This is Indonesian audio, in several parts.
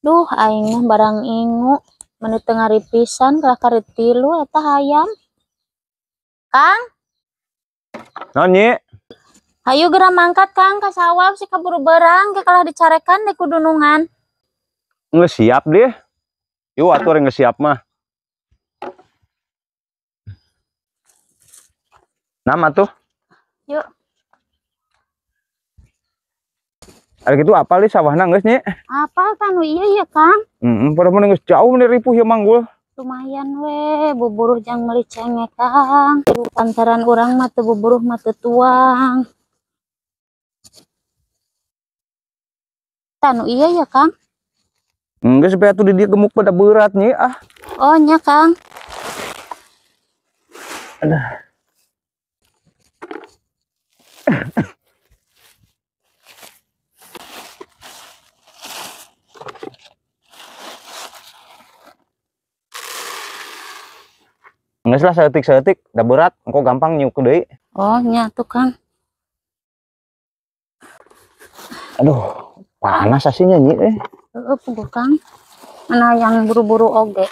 Duh, aing mah barang ingu. Menu tengah ripisan kalah karet tilu eta hayam. Kang, Nonyi, hayu geura mangkat Kang ka sawah si kaburu berang ge kalah dicarekan di kudunungan. nggak siap deh. Yuk atur yang nggak siap mah. Nama tuh. Yuk. Ada gitu apa li sawahna geus nyi? Apa kan iya ya Kang? Pada geus jauh nih ripuh ya manggul. Lumayan we, buburuh jang meuli cenge Kang. Pantaran urang mah teu buburuh mah teu tuang. Tanu iya ya Kang? Geus supaya tuh di dia gemuk pada berat nyi ah. Oh nya Kang. Aduh. Nggak lah seetik udah berat, engkau gampang nyuk deui. Oh nya tuh Kang. Aduh, panas aslinya nyi Puguh Kang. Mana yang buru-buru oge.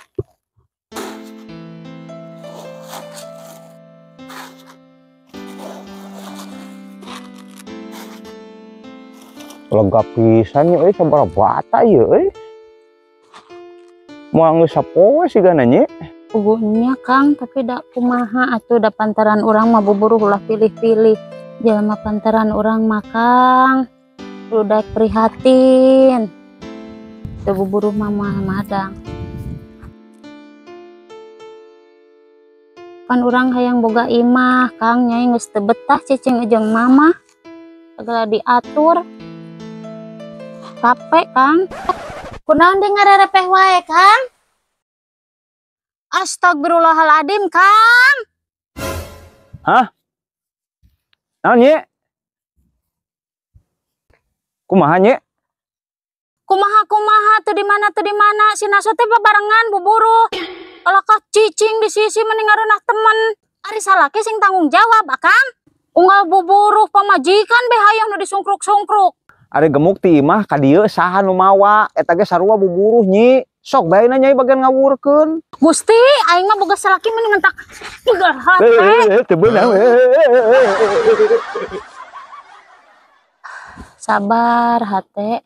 Lega pisan nya sabaraha bata ieu Moal geus sapoe sigana nyi. Puguhnya Kang, tapi dak kumaha atuh da pantaran urang mah buburuh ulah pilih-pilih. Jelema pantaran urang mah Kang. Udah prihatin. Teu buburuh mah madang. Pan urang hayang boga imah, Kang nyai geus teu betah cicing jeung mama. Segala diatur. Capek Kang. Kunaon deui ngarerepeh wae Kang? Astagfirullahaladzim Kang. Hah? Naon nyi? Kumaha nyi? Kumaha tuh di mana si Naso teh babarengan buburuh. Kalau kah cicing di sisi mending ngareunah temen. Ari salaki sing tanggung jawab Akang. Unggal buburuh pamajikan be hayang nu disungkruk-sungkruk. Ari gemuk ti imah ka dieu saha nu mawa eta ge sarua buburuh nyi. Sok bae nyai bagian ngawurkeun. Gusti, aing mah boga salaki mending entak pegar hate. Teu beunang. Sabar hate.